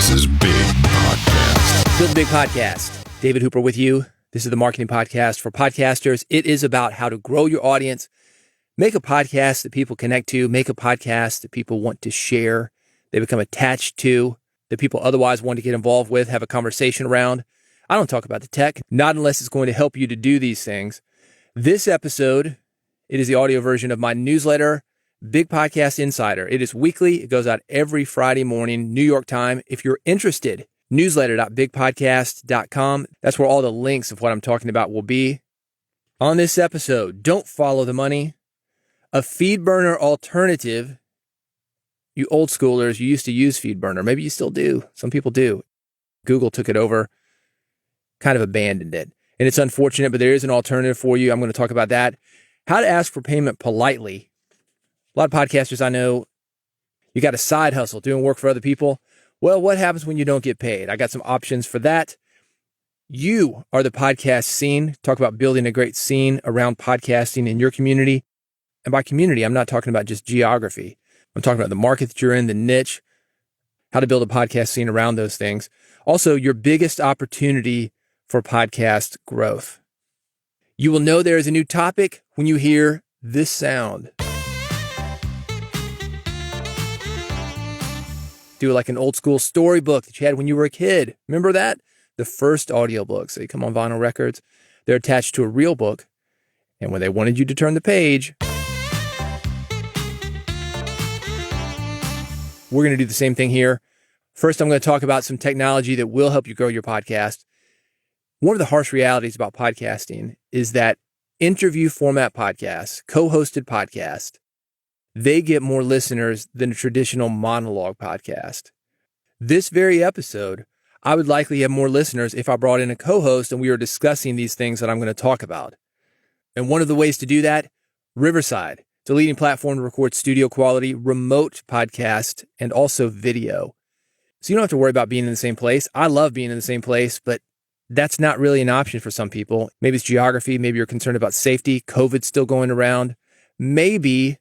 This is Big Podcast. Build a Big Podcast. David Hooper with you. This is the marketing podcast for podcasters. It is about how to grow your audience, make a podcast that people connect to, make a podcast that people want to share, they become attached to, that people otherwise want to get involved with, have a conversation around. I don't talk about the tech, not unless it's going to help you to do these things. This episode, it is the audio version of my newsletter, Big Podcast Insider. It is weekly. It goes out every Friday morning, New York time. If you're interested, newsletter.bigpodcast.com. That's where all the links of what I'm talking about will be. On this episode, don't follow the money. A Feedburner Alternative. You old schoolers, you used to use Feedburner. Maybe you still do. Some people do. Google took it over, kind of abandoned it. And it's unfortunate, but there is an alternative for you. I'm going to talk about that. How to ask for payment politely. A lot of podcasters I know, you got a side hustle doing work for other people. Well, what happens when you don't get paid? I got some options for that. You are the podcast scene. Talk about building a great scene around podcasting in your community. And by community, I'm not talking about just geography. I'm talking about the market that you're in, the niche, how to build a podcast scene around those things. Also, your biggest opportunity for podcast growth. You will know there is a new topic when you hear this sound. Do like an old school storybook that you had when you were a kid. Remember that? The first audiobooks. They come on vinyl records. They're attached to a real book. And when they wanted you to turn the page, we're going to do the same thing here. First, I'm going to talk about some technology that will help you grow your podcast. One of the harsh realities about podcasting is that interview format podcasts, co-hosted podcasts, they get more listeners than a traditional monologue podcast. This very episode, I would likely have more listeners if I brought in a co-host and we were discussing these things that I'm going to talk about. And one of the ways to do that, Riverside. It's a leading platform to record studio quality, remote podcast, and also video. So you don't have to worry about being in the same place. I love being in the same place, but that's not really an option for some people. Maybe it's geography. Maybe you're concerned about safety. COVID's still going around. Maybe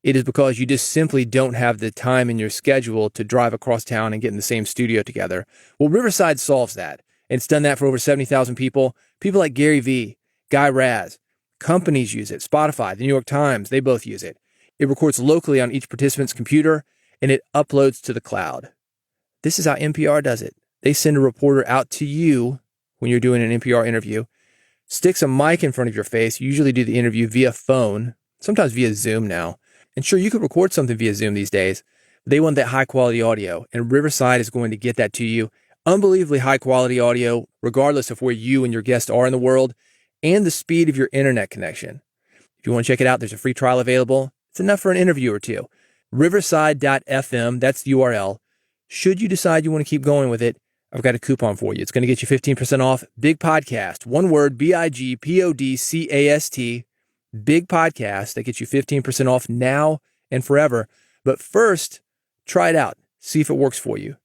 it is because you just simply don't have the time in your schedule to drive across town and get in the same studio together. Well, Riverside solves that. And it's done that for over 70,000 people. People like Gary Vee, Guy Raz, companies use it. Spotify, the New York Times, they both use it. It records locally on each participant's computer and it uploads to the cloud. This is how NPR does it. They send a reporter out to you when you're doing an NPR interview, sticks a mic in front of your face. You usually do the interview via phone, sometimes via Zoom now. And sure, you could record something via Zoom these days. But they want that high quality audio, and Riverside is going to get that to you. Unbelievably high quality audio, regardless of where you and your guest are in the world, and the speed of your internet connection. If you want to check it out, there's a free trial available. It's enough for an interview or two. Riverside.fm, that's the URL. Should you decide you want to keep going with it, I've got a coupon for you. It's going to get you 15% off. Big Podcast, one word, BIGPODCAST. Big Podcast that gets you 15% off now and forever. But first, try it out. See if it works for you.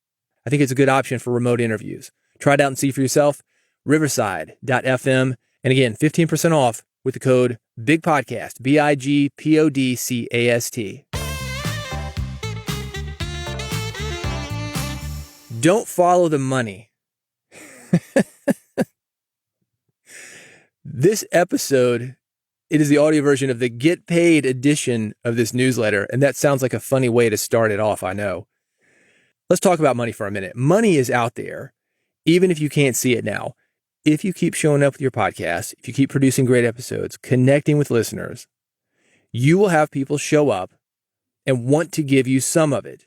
I think it's a good option for remote interviews. Try it out and see for yourself. Riverside.fm. And again, 15% off with the code Big Podcast, BIGPODCAST. Don't follow the money. This episode, it is the audio version of the Get Paid edition of this newsletter, and that sounds like a funny way to start it off, I know. Let's talk about money for a minute. Money is out there, even if you can't see it now. If you keep showing up with your podcast, if you keep producing great episodes, connecting with listeners, you will have people show up and want to give you some of it.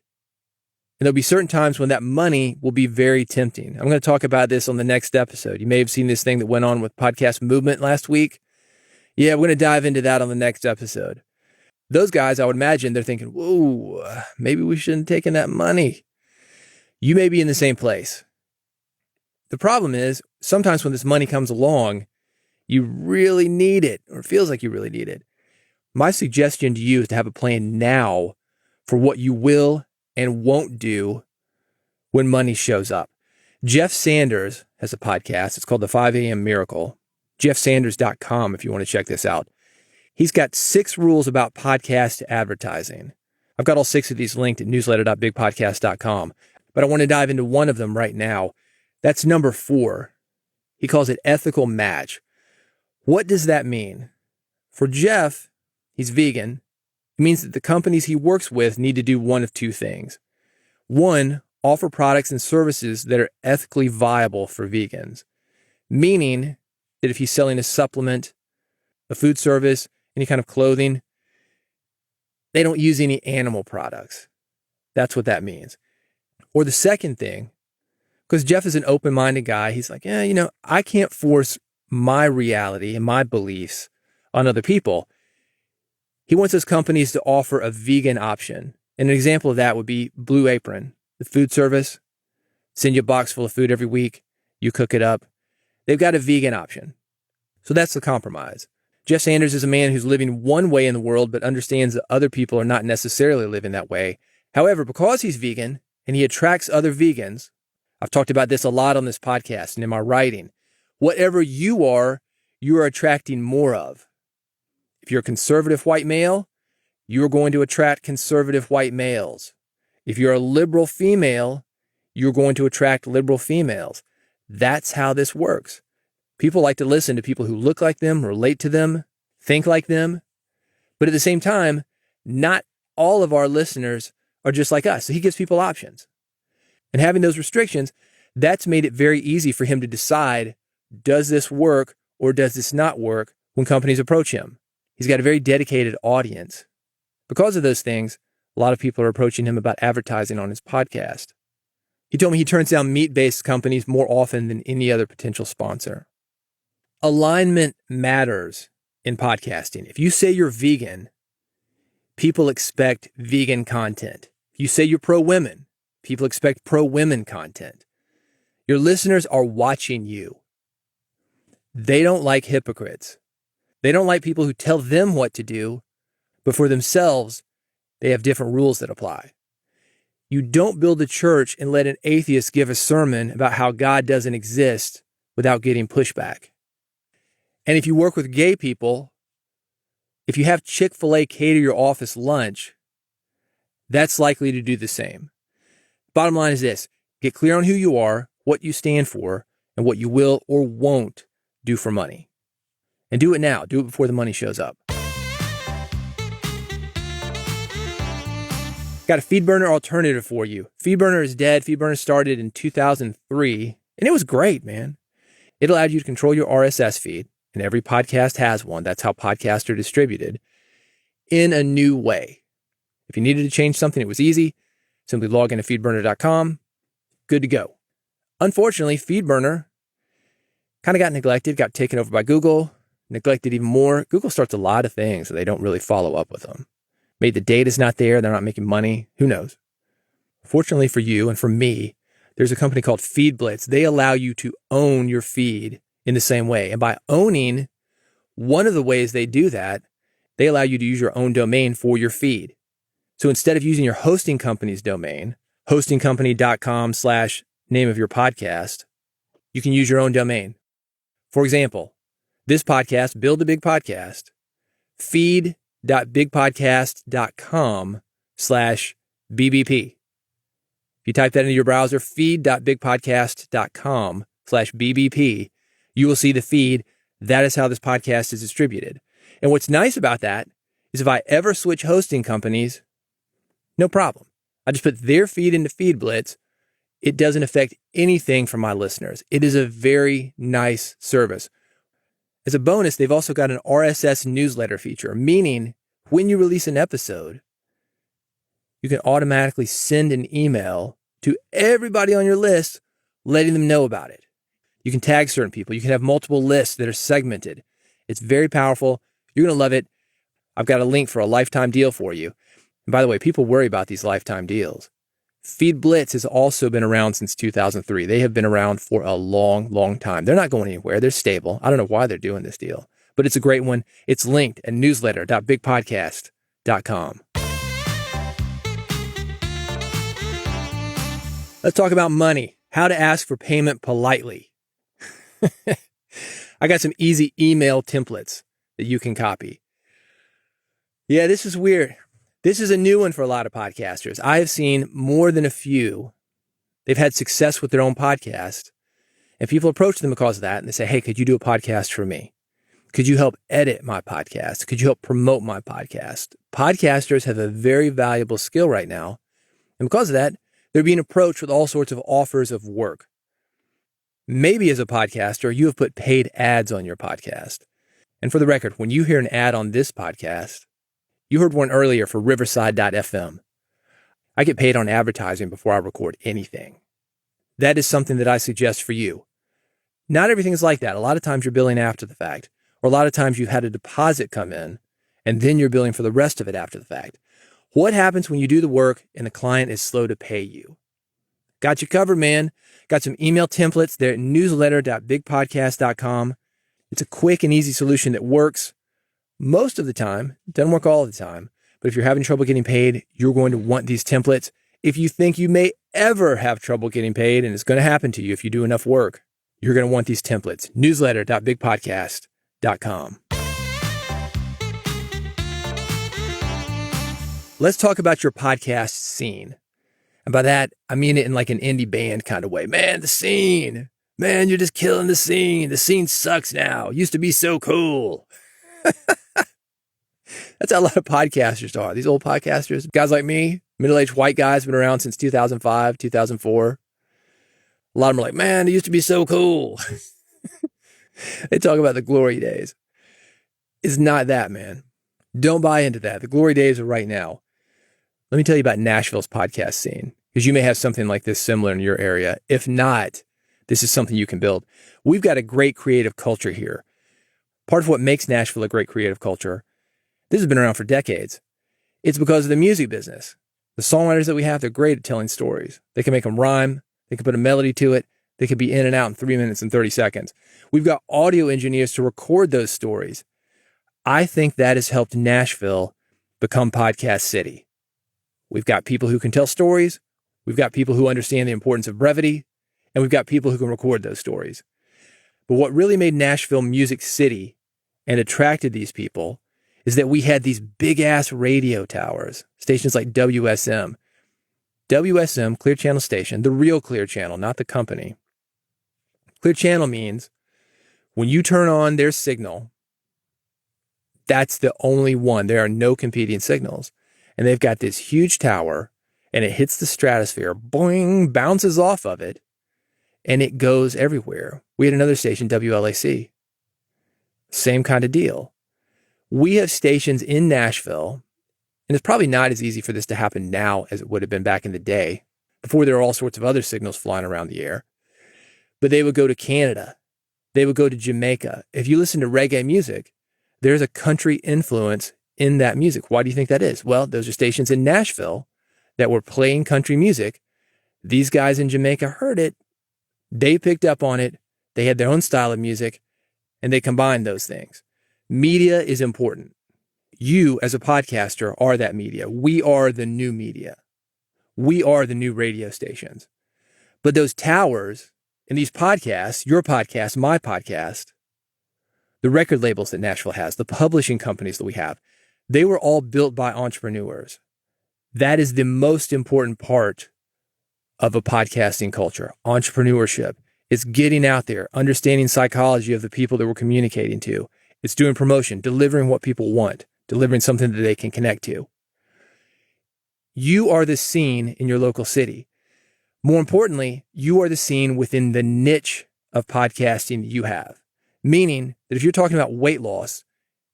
And there'll be certain times when that money will be very tempting. I'm going to talk about this on the next episode. You may have seen this thing that went on with Podcast Movement last week. Yeah, we're going to dive into that on the next episode. Those guys, I would imagine, they're thinking, whoa, maybe we shouldn't have taken that money. You may be in the same place. The problem is, sometimes when this money comes along, you really need it, or it feels like you really need it. My suggestion to you is to have a plan now for what you will and won't do when money shows up. Jeff Sanders has a podcast. It's called The 5 a.m. Miracle. JeffSanders.com if you want to check this out. He's got 6 rules about podcast advertising. I've got all 6 of these linked at newsletter.bigpodcast.com. but I want to dive into one of them right now. That's number 4. He calls it ethical match. What does that mean? For Jeff, he's vegan. It means that the companies he works with need to do one of 2 things. 1, offer products and services that are ethically viable for vegans, meaning that if he's selling a supplement, a food service, any kind of clothing, they don't use any animal products. That's what that means. Or the second thing, because Jeff is an open-minded guy, he's like, I can't force my reality and my beliefs on other people. He wants those companies to offer a vegan option. And an example of that would be Blue Apron, the food service. Send you a box full of food every week. You cook it up. They've got a vegan option. So that's the compromise. Jeff Sanders is a man who's living one way in the world, but understands that other people are not necessarily living that way. However, because he's vegan and he attracts other vegans, I've talked about this a lot on this podcast and in my writing. Whatever you are attracting more of. If you're a conservative white male, you're going to attract conservative white males. If you're a liberal female, you're going to attract liberal females. That's how this works. People like to listen to people who look like them, relate to them, think like them. But at the same time, not all of our listeners are just like us. So he gives people options. And having those restrictions, that's made it very easy for him to decide, does this work or does this not work when companies approach him? He's got a very dedicated audience. Because of those things, a lot of people are approaching him about advertising on his podcast. He told me he turns down meat-based companies more often than any other potential sponsor. Alignment matters in podcasting. If you say you're vegan, people expect vegan content. If you say you're pro-women, people expect pro-women content. Your listeners are watching you. They don't like hypocrites. They don't like people who tell them what to do, but for themselves, they have different rules that apply. You don't build a church and let an atheist give a sermon about how God doesn't exist without getting pushback. And if you work with gay people, if you have Chick-fil-A cater your office lunch, that's likely to do the same. Bottom line is this: get clear on who you are, what you stand for, and what you will or won't do for money. And do it now. Do it before the money shows up. Got a Feedburner alternative for you. Feedburner is dead. Feedburner started in 2003, and it was great, man. It allowed you to control your RSS feed, and every podcast has one. That's how podcasts are distributed, in a new way. If you needed to change something, it was easy. Simply log into feedburner.com. Good to go. Unfortunately, Feedburner kind of got neglected, got taken over by Google, neglected even more. Google starts a lot of things, so they don't really follow up with them. Maybe the data's not there. They're not making money. Who knows? Fortunately for you and for me, there's a company called Blitz. They allow you to own your feed in the same way. And by owning, one of the ways they do that, they allow you to use your own domain for your feed. So instead of using your hosting company's domain, hostingcompany.com/name of your podcast, you can use your own domain. For example, this podcast, Build a Big Podcast, feed.bigpodcast.com/BBP. If you type that into your browser, feed.bigpodcast.com/BBP, you will see the feed. That is how this podcast is distributed. And what's nice about that is if I ever switch hosting companies, no problem. I just put their feed into FeedBlitz. It doesn't affect anything for my listeners. It is a very nice service. As a bonus, they've also got an RSS newsletter feature, meaning when you release an episode, you can automatically send an email to everybody on your list, letting them know about it. You can tag certain people. You can have multiple lists that are segmented. It's very powerful. You're going to love it. I've got a link for a lifetime deal for you. And by the way, people worry about these lifetime deals. FeedBlitz has also been around since 2003. They have been around for a long, long time. They're not going anywhere. They're stable. I don't know why they're doing this deal, but it's a great one. It's linked at newsletter.bigpodcast.com. Let's talk about money. How to ask for payment politely. I got some easy email templates that you can copy. Yeah, this is weird. This is a new one for a lot of podcasters. I have seen more than a few They've had success with their own podcast, and people approach them because of that, and they say, hey, could you do a podcast for me? Could you help edit my podcast? Could you help promote my podcast? Podcasters have a very valuable skill right now, and because of that, they're being approached with all sorts of offers of work. Maybe as a podcaster, you have put paid ads on your podcast. And for the record, when you hear an ad on this podcast, you heard one earlier for Riverside.fm. I get paid on advertising before I record anything. That is something that I suggest for you. Not everything is like that. A lot of times you're billing after the fact, or a lot of times you've had a deposit come in, and then you're billing for the rest of it after the fact. What happens when you do the work and the client is slow to pay you? Got you covered, man. Got some email templates there at newsletter.bigpodcast.com. It's a quick and easy solution that works most of the time. It doesn't work all the time. But if you're having trouble getting paid, you're going to want these templates. If you think you may ever have trouble getting paid, and it's going to happen to you if you do enough work, you're going to want these templates. Newsletter.bigpodcast.com. Let's talk about your podcast scene. And by that, I mean it in like an indie band kind of way. Man, the scene. Man, you're just killing the scene. The scene sucks now. Used to be so cool. That's how a lot of podcasters are. These old podcasters, guys like me, middle-aged white guys, been around since 2005, 2004. A lot of them are like, man, it used to be so cool. They talk about the glory days. It's not that, man. Don't buy into that. The glory days are right now. Let me tell you about Nashville's podcast scene, because you may have something like this similar in your area. If not, this is something you can build. We've got a great creative culture here. Part of what makes Nashville a great creative culture, this has been around for decades. It's because of the music business. The songwriters that we have, they're great at telling stories. They can make them rhyme. They can put a melody to it. They can be in and out in 3 minutes and 30 seconds. We've got audio engineers to record those stories. I think that has helped Nashville become Podcast City. We've got people who can tell stories. We've got people who understand the importance of brevity. And we've got people who can record those stories. But what really made Nashville Music City and attracted these people is that we had these big-ass radio towers, stations like WSM. WSM, Clear Channel Station, the real Clear Channel, not the company. Clear Channel means when you turn on their signal, that's the only one. There are no competing signals. And they've got this huge tower, and it hits the stratosphere, boing, bounces off of it, and it goes everywhere. We had another station, WLAC. Same kind of deal. We have stations in Nashville, and it's probably not as easy for this to happen now as it would have been back in the day, before there were all sorts of other signals flying around the air. But they would go to Canada. They would go to Jamaica. If you listen to reggae music, there's a country influence in that music. Why do you think that is? Well, those are stations in Nashville that were playing country music. These guys in Jamaica heard it. They picked up on it. They had their own style of music, and they combined those things. Media is important. You, as a podcaster, are that media. We are the new media. We are the new radio stations. But those towers and these podcasts, your podcast, my podcast, the record labels that Nashville has, the publishing companies that we have, they were all built by entrepreneurs. That is the most important part of a podcasting culture, entrepreneurship. It's getting out there, understanding psychology of the people that we're communicating to. It's doing promotion, delivering what people want, delivering something that they can connect to. You are the scene in your local city. More importantly, you are the scene within the niche of podcasting that you have. Meaning that if you're talking about weight loss,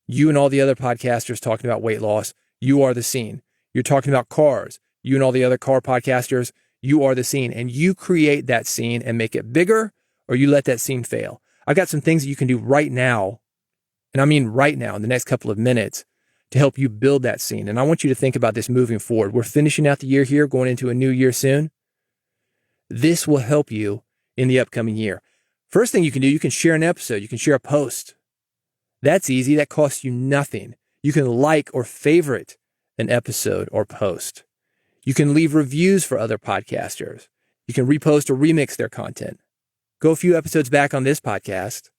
you and all the other podcasters talking about weight loss, you are the scene. You're talking about cars, you and all the other car podcasters, you are the scene. And you create that scene and make it bigger, or you let that scene fail. I've got some things that you can do right now, and I mean right now, in the next couple of minutes, to help you build that scene. And I want you to think about this moving forward. We're finishing out the year here, going into a new year soon. This will help you in the upcoming year. First thing you can do, you can share an episode. You can share a post. That's easy. That costs you nothing. You can like or favorite an episode or post. You can leave reviews for other podcasters. You can repost or remix their content. Go a few episodes back on this podcast.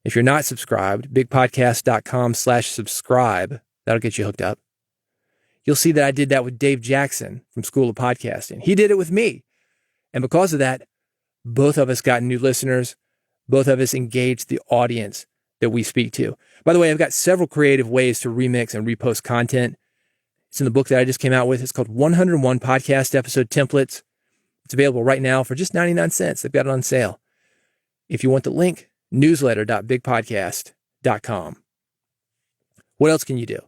If you're not subscribed, bigpodcast.com/subscribe. That'll get you hooked up. You'll see that I did that with Dave Jackson from School of Podcasting. He did it with me. And because of that, both of us got new listeners. Both of us engaged the audience that we speak to. By the way, I've got several creative ways to remix and repost content. It's in the book that I just came out with. It's called 101 Podcast Episode Templates. It's available right now for just 99 cents. They've got it on sale. If you want the link, newsletter.bigpodcast.com. What else can you do?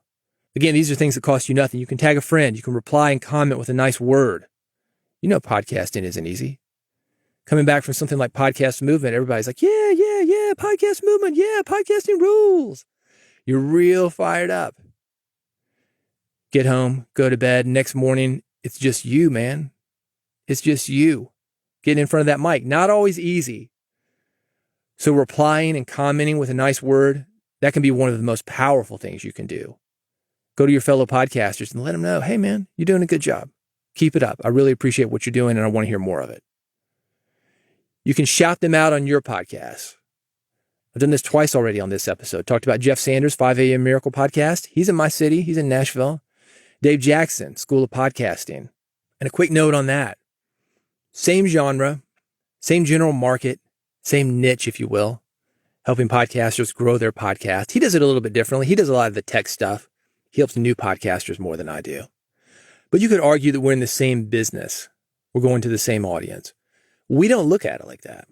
Again, these are things that cost you nothing. You can tag a friend. You can reply and comment with a nice word. You know podcasting isn't easy. Coming back from something like Podcast Movement, everybody's like, yeah, podcast movement. Yeah, podcasting rules. You're real fired up. Get home, go to bed. Next morning, it's just you, man. It's just you. Getting in front of that mic. Not always easy. So replying and commenting with a nice word, that can be one of the most powerful things you can do. Go to your fellow podcasters and let them know, hey, man, you're doing a good job. Keep it up. I really appreciate what you're doing, and I want to hear more of it. You can shout them out on your podcast. I've done this twice already on this episode. Talked about Jeff Sanders, 5 a.m. Miracle Podcast. He's in my city. He's in Nashville. Dave Jackson, School of Podcasting. And a quick note on that. Same genre, same general market, same niche, if you will, helping podcasters grow their podcast. He does it a little bit differently. He does a lot of the tech stuff. He helps new podcasters more than I do. But you could argue that we're in the same business. We're going to the same audience. We don't look at it like that.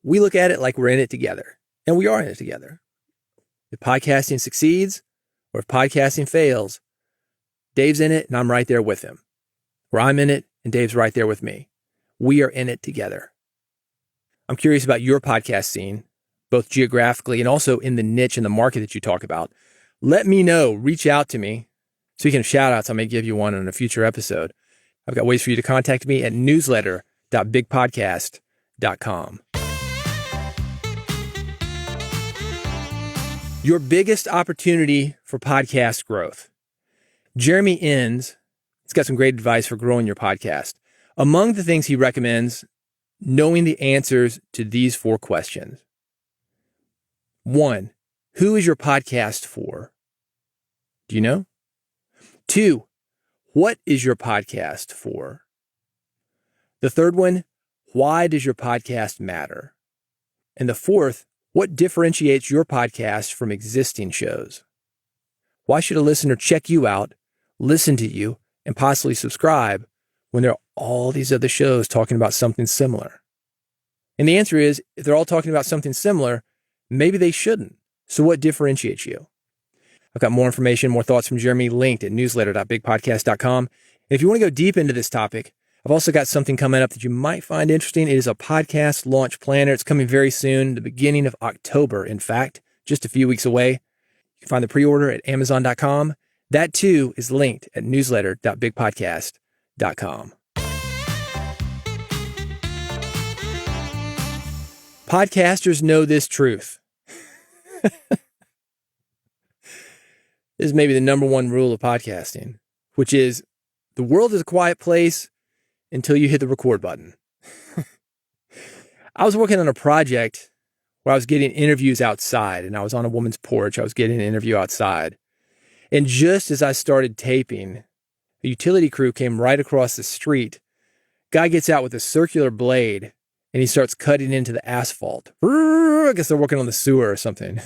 We look at it like we're in it together. And we are in it together. If podcasting succeeds or if podcasting fails, Dave's in it and I'm right there with him. Or I'm in it and Dave's right there with me. We are in it together. I'm curious about your podcast scene, both geographically and also in the niche and the market that you talk about. Let me know. Reach out to me. Speaking of shout outs, I may give you one on a future episode. I've got ways for you to contact me at newsletter.bigpodcast.com. Your biggest opportunity for podcast growth. Jeremy Enns has got some great advice for growing your podcast. Among the things he recommends, knowing the answers to these 4 questions. 1, who is your podcast for? Do you know? 2, what is your podcast for? The third one, why does your podcast matter? And the fourth, what differentiates your podcast from existing shows? Why should a listener check you out, listen to you, and possibly subscribe when there are all these other shows talking about something similar? And the answer is, if they're all talking about something similar, maybe they shouldn't. So what differentiates you? I've got more information, more thoughts from Jeremy linked at newsletter.bigpodcast.com. And if you want to go deep into this topic, I've also got something coming up that you might find interesting. It is a podcast launch planner. It's coming very soon, the beginning of October, in fact, just a few weeks away. You can find the pre-order at Amazon.com. That too is linked at newsletter.bigpodcast.com. Podcasters know this truth. This is maybe the number one rule of podcasting, which is the world is a quiet place until you hit the record button. I was working on a project where I was getting interviews outside, and I was on a woman's porch. I was getting an interview outside. And just as I started taping, a utility crew came right across the street. Guy gets out with a circular blade, and he starts cutting into the asphalt. I guess they're working on the sewer or something.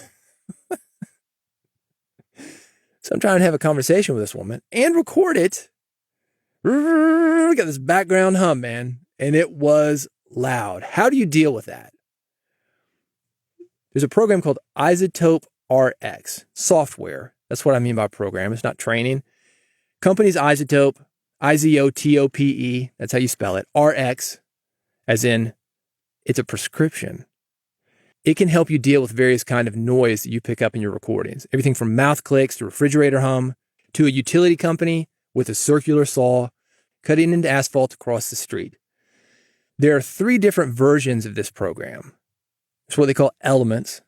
So I'm trying to have a conversation with this woman and record it. Got this background hum, man, and it was loud. How do you deal with that? There's a program called Izotope RX, software. That's what I mean by program. It's not training. Company's Izotope, Izotope, that's how you spell it, RX, as in it's a prescription. It can help you deal with various kind of noise that you pick up in your recordings. Everything from mouth clicks to refrigerator hum to a utility company with a circular saw cutting into asphalt across the street. There are 3 different versions of this program. It's what they call Elements,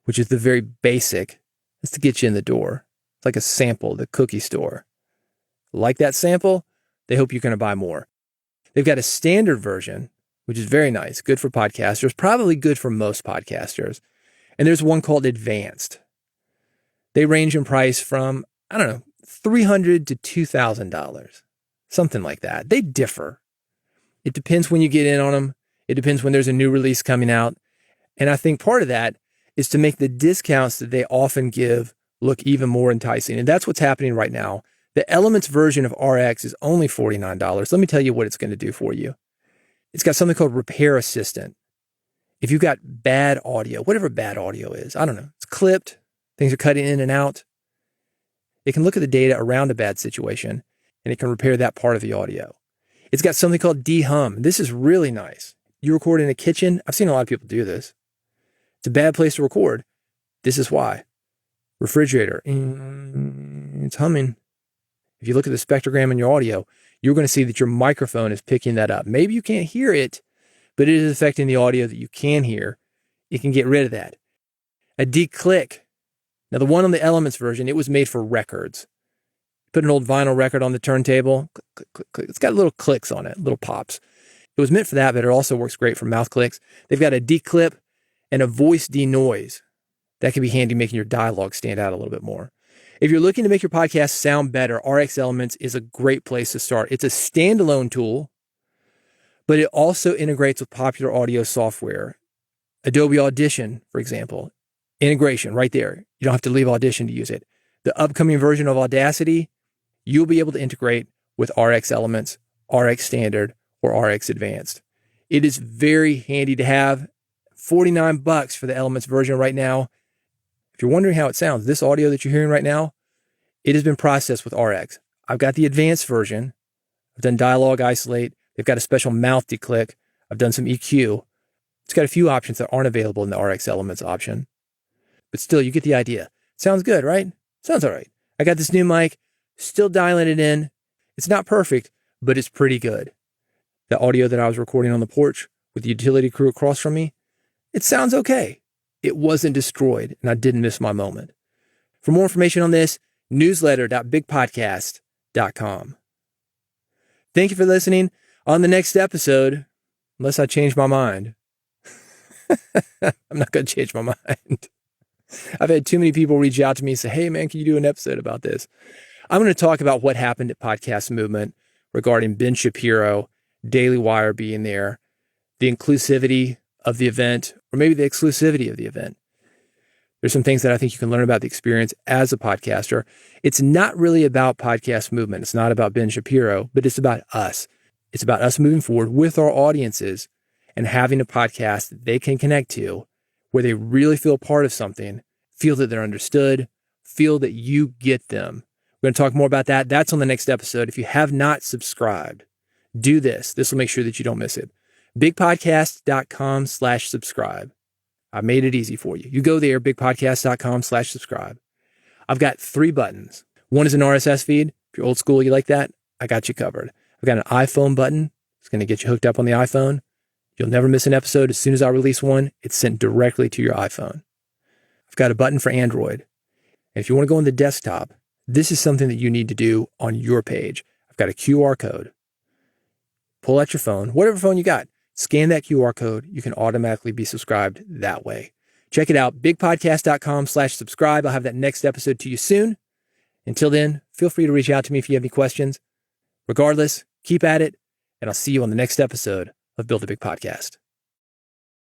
which is the very basic. It's to get you in the door. It's like a sample at the cookie store. Like that sample, they hope you're going to buy more. They've got a standard version, which is very nice, good for podcasters, probably good for most podcasters. And there's one called Advanced. They range in price from, $300 to $2,000, something like that. They differ. It depends when you get in on them. It depends when there's a new release coming out. And I think part of that is to make the discounts that they often give look even more enticing. And that's what's happening right now. The Elements version of RX is only $49. Let me tell you what it's going to do for you. It's got something called Repair Assistant. If you've got bad audio, whatever bad audio is, I don't know, it's clipped, things are cutting in and out, it can look at the data around a bad situation and it can repair that part of the audio. It's got something called de-hum. This is really nice. You record in a kitchen. I've seen a lot of people do this. It's a bad place to record. This is why. Refrigerator. It's humming. If you look at the spectrogram in your audio, you're going to see that your microphone is picking that up. Maybe you can't hear it, but it is affecting the audio that you can hear. It can get rid of that. A de-click. Now, the one on the Elements version, it was made for records. Put an old vinyl record on the turntable. Click, click, click, click. It's got little clicks on it, little pops. It was meant for that, but it also works great for mouth clicks. They've got a de-clip and a voice denoise. That can be handy, making your dialogue stand out a little bit more. If you're looking to make your podcast sound better, RX Elements is a great place to start. It's a standalone tool, but it also integrates with popular audio software. Adobe Audition, for example, integration right there. You don't have to leave Audition to use it. The upcoming version of Audacity, you'll be able to integrate with RX Elements, RX Standard, or RX Advanced. It is very handy to have. $49 for the Elements version right now. If you're wondering how it sounds, this audio that you're hearing right now, it has been processed with RX. I've got the advanced version. I've done dialogue isolate. They've got a special mouth declick. I've done some EQ. It's got a few options that aren't available in the RX Elements option. But still, you get the idea. Sounds good, right? Sounds all right. I got this new mic, still dialing it in. It's not perfect, but it's pretty good. The audio that I was recording on the porch with the utility crew across from me, it sounds okay. It wasn't destroyed, and I didn't miss my moment. For more information on this, newsletter.bigpodcast.com. Thank you for listening. On the next episode, unless I change my mind, I'm not going to change my mind. I've had too many people reach out to me and say, hey, man, can you do an episode about this? I'm going to talk about what happened at Podcast Movement regarding Ben Shapiro, Daily Wire being there, the inclusivity of the event, or maybe the exclusivity of the event. There's some things that I think you can learn about the experience as a podcaster. It's not really about Podcast Movement. It's not about Ben Shapiro, but it's about us. It's about us moving forward with our audiences and having a podcast that they can connect to where they really feel part of something, feel that they're understood, feel that you get them. We're going to talk more about that. That's on the next episode. If you have not subscribed, do this. This will make sure that you don't miss it. bigpodcast.com/subscribe. I made it easy for you. You go there, bigpodcast.com/subscribe. I've got 3 buttons. One is an RSS feed. If you're old school, you like that, I got you covered. I've got an iPhone button. It's going to get you hooked up on the iPhone. You'll never miss an episode. As soon as I release one, it's sent directly to your iPhone. I've got a button for Android. And if you want to go on the desktop, this is something that you need to do on your page. I've got a QR code. Pull out your phone, whatever phone you got, scan that QR code. You can automatically be subscribed that way. Check it out, bigpodcast.com/subscribe. I'll have that next episode to you soon. Until then, feel free to reach out to me if you have any questions. Regardless, keep at it, and I'll see you on the next episode of Build a Big Podcast.